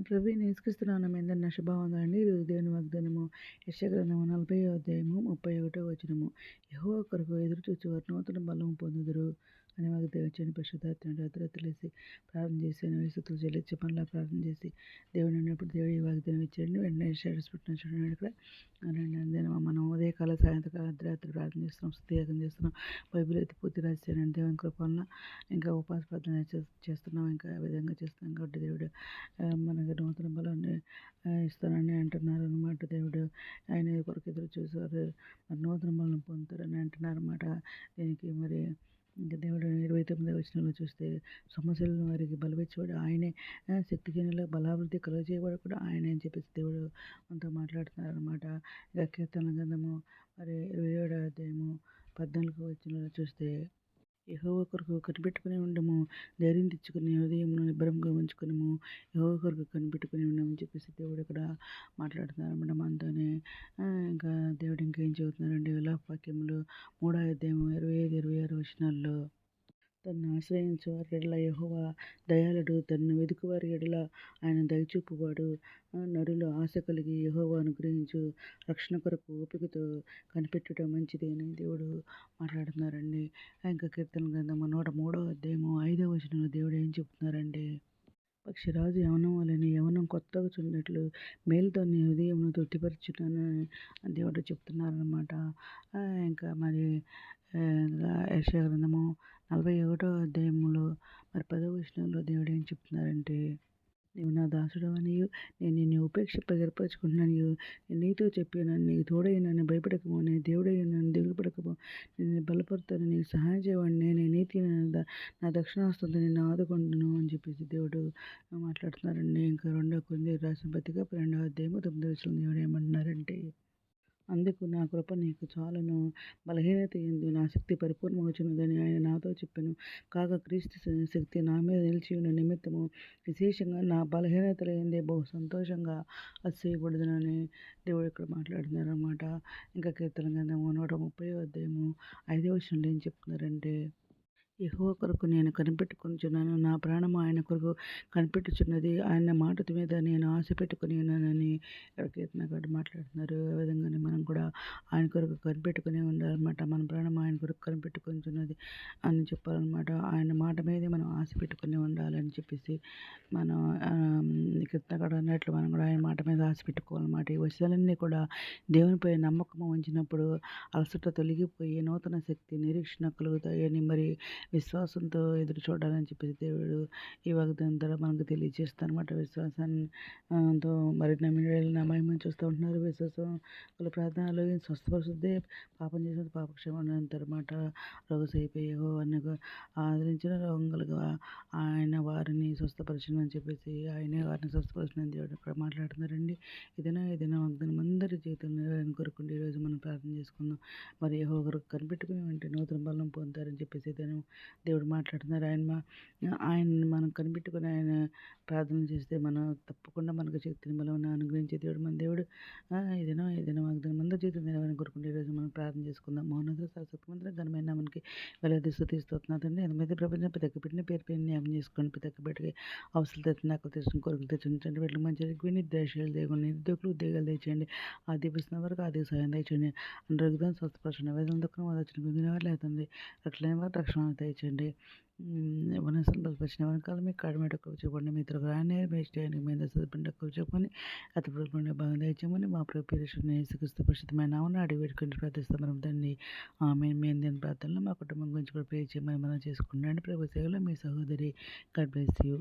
ప్రభువైన యేసుక్రీస్తు నామమున మీ అందరికీ శుభవందనాలండి. ఈరోజు దేవుని వాగ్దానము యెషయా గ్రంథము 40వ అధ్యాయము 31వ వచనము. యెహోవా కొరకు ఎదురు చూచువారు నూతన బలము పొందుదురు అని వాగ్దానం పరిశుద్ధాత్మ రాత్రి లేసి ప్రార్థన చేసి స్తుతులు చెల్లించి మళ్ళీ ప్రార్థన చేసి దేవుని ఉన్నప్పుడు దేవుడు ఈ వాగ్దానం ఇచ్చాడు. వెంటనే స్టేటస్ పెట్టిన చూడండి ఇక్కడ. అలాంటి మనం ఉదయకాల సాయంత్రకాల అర్ధరాత్రి ప్రార్థన చేస్తున్నాం, స్తుతియాగం చేస్తున్నాం, బైబిల్ అయితే పూర్తి రాశానండి. దేవుని కృప వలన ఇంకా ఉపాస ప్రార్థన చేస్తున్నాం, ఇంకా ఆ విధంగా చేస్తున్నాం కాబట్టి దేవుడు మనకి నూతన బలాన్ని ఇస్తానని అంటున్నారు అన్నమాట. దేవుడు ఆయన కొరకు ఎదురు చూసేవారు మరి నూతన బలం పొందుతారని అంటున్నారు అన్నమాట. దీనికి మరి ఇంకా దేవుడు 29వ వచనంలో చూస్తే సమస్యలను వారికి బలమిచ్చేవాడు ఆయనే, శక్తిహీనుల బలాభివృద్ధి కలుగజేయవాడు కూడా ఆయనే అని చెప్పేసి దేవుడు మనతో మాట్లాడుతున్నారు అనమాట. ఇక కీర్తన గ్రంథము మరి 27వ అధ్యాయము 14వ వచనంలో చూస్తే యెహోవా కొరకు కనిపెట్టుకుని ఉండము, ధైర్యం తెచ్చుకుని హృదయమును నిబ్బరంగా ఉంచుకునము, యెహోవా కొరకు కనిపెట్టుకుని ఉండమని చెప్పేసి దేవుడు ఇక్కడ మాట్లాడుతున్నారు అన్నమాట మనతోనే. ఇంకా దేవుడు ఇంకేం చెబుతున్నారంటే విలాపవాక్యములు 3వ అధ్యాయం 25, 26 వచనాల్లో తన్ను ఆశ్రయించు వారి ఎడల యెహోవా దయాళుడు, తన్ను వెదుకువారి ఎడల ఆయన దయచూపువాడు. నరులు ఆశ కలిగి యెహోవా అనుగ్రహించు రక్షణ కొరకు ఓపికతో కనిపెట్టుట మంచిది అని దేవుడు మాట్లాడుతున్నారండి. ఇంకా కీర్తన గ్రంథము 103వ అధ్యాయము 5వ వచనంలో దేవుడు ఏం చెప్తున్నారంటే పక్షిరాజు యవనం వలని యవనం కొత్తగా చున్నట్లు మేలుతో నీ హృదయమును తృప్తిపరచుతానని దేవుడు చెప్తున్నారనమాట. ఇంకా మరి యెషయా గ్రంథము 41వ అధ్యాయంలో మరి 10వ వచనంలో దేవుడు ఏం చెప్తున్నారంటే నీవు నా దాసుడవనియు నేను నిన్ను ఏర్పరచుకుంటున్నాను, నేను నీతో చెప్పాను, నీకు తోడైనని భయపడకము, నేను దేవుడైనని దిగులు పడకము, నిన్ను బలపడతాను, నీకు సహాయం చేయవాడిని నేనే, నీతి నా దక్షిణాస్తంతో నిన్ను ఆదుకుంటున్నాను అని చెప్పేసి దేవుడు మాట్లాడుతున్నారండి. ఇంకా 2 కొరింథీయులకు రాసిన పత్రిక 12వ అధ్యాయము 9వ వచనంలో దేవుడు ఏమంటున్నారంటే అందుకు నా కృప నీకు చాలును, బలహీనత యందు నా శక్తి పరిపూర్ణమవుచున్నదని ఆయన నాతో చెప్పాను. కాగా క్రీస్తు శక్తి నా మీద నిలిచి ఉన్న నిమిత్తము విశేషంగా నా బలహీనతల యందే బహు సంతోషంగా అతిశయపడుదునని దేవుడు ఇక్కడ మాట్లాడుతున్నారు అన్నమాట. ఇంకా కీర్తన గ్రంథము 130వ అధ్యాయము 5వ వచనంలో ఏం చెప్తున్నారంటే యెహోవా కొరకు నేను కనిపెట్టుకొనుచున్నాను, నా ప్రాణము ఆయన కొరకు కనిపెట్టుచున్నది, ఆయన మాట మీద నేను ఆశ పెట్టుకుని ఉన్నానని ఇక్కడ కీర్తనకారుడు మాట్లాడుతున్నారు. ఆ విధంగానే మనం కూడా ఆయన కొరకు కనిపెట్టుకుని ఉండాలన్నమాట. మన ప్రాణం ఆయన కొరకు కనిపెట్టుకొనుచున్నది అని చెప్పాలన్నమాట. ఆయన మాట మీదే మనం ఆశ పెట్టుకుని ఉండాలని చెప్పేసి మనం కీర్తనకారుడు అన్నట్లు మనం కూడా ఆయన మాట మీద ఆశ పెట్టుకోవాలన్నమాట. ఈ విషయాలన్నీ కూడా దేవునిపై నమ్మకం ఉంచినప్పుడు అలసట తొలగిపోయి నూతన శక్తి నిరీక్షణ కలుగుతాయని మరి విశ్వాసంతో ఎదురు చూడాలని చెప్పేసి దేవుడు ఈ వాగ్దానం ద్వారా మనకు తెలియజేస్తారు అనమాట. విశ్వాసంతో మరి నమ్మిన మహిమను చూస్తూ ఉంటున్నారు. విశ్వాసం వాళ్ళ ప్రార్థనలో స్వస్థపరుస్తుంది, పాపం చేసిన పాపక్షేమం అంటారన్నమాట. రోగసైపోయి అన్నగా ఆదరించిన రోగంగా ఆయన వారిని స్వస్థపరచను అని చెప్పేసి ఆయనే వారిని స్వస్థపరచిన దేవుడు ఇక్కడ మాట్లాడుతున్నారండి. ఏదైనా వాగ్దానం అందరి జీవితంలో కోరుకుంటే ఈరోజు మనం ప్రార్థన చేసుకుందాం. మరి యెహోవా కొరకు కనిపెట్టుకుని ఉంటే నూతన బలం పొందుతారని చెప్పేసి దేవుడు మాట్లాడుతున్నారు. ఆయన మనం కనిపెట్టుకుని ఆయన ప్రార్థన చేస్తే మనం తప్పకుండా మనకు శక్తిని బలం అనుగ్రహించే దేవుడు మన దేవుడు. ఏదైనా వాగ్దానం అందరి జీవితం నెరవేరని కోరుకుంటే ఈరోజు మనం ప్రార్థన చేసుకుందాం. మౌనంగా సరస్వతి ఘనమైన మనకి వెళ్ళది స్థుతిస్తున్నారండి. అది మీద ప్రపంచం ప్రతి పెట్టిన పేరు జ్ఞాపం చేసుకోండి. ప్రతి బిడ్డకి అవసరం తెచ్చిన నాకు తెచ్చిన కొరకు తెచ్చించండి. వీళ్ళు మంచి వినిద్దేశాలు దేవుని నిరుద్యోగులు ఉద్యోగాలు తెచ్చేయండి. ఆ దీపిస్తున్న వరకు ఆర్థిక సహాయం తెచ్చండి. అందరికీ స్వస్థపరచండి. వేదన దుఃఖం వచ్చిన గుంగిన వారు లేదండి రక్షణ వారు రక్షణ తెచ్చండి. వనసం బలపరిచిన వనకాల మీ కాడమేట కూర్చోబడి మీ ఇతర రాని మేస్టేయడానికి మీద చదువుకుంటే కూర్చోకొని అతి పూర్వమైన భాగం తెచ్చామని మా ప్రపేరేషన్ యేసుక్రీస్తు పరిశుద్ధమైన నామమున అడిగి పెట్టుకుని ప్రార్థిస్తాం మనం తండ్రి. మేము దీని ప్రార్థనలో మా కుటుంబం గురించి కూడా ప్రే చేయమని మనం చేసుకున్నాండి. ప్రభు సేవలో మీ సహోదరి. God bless you.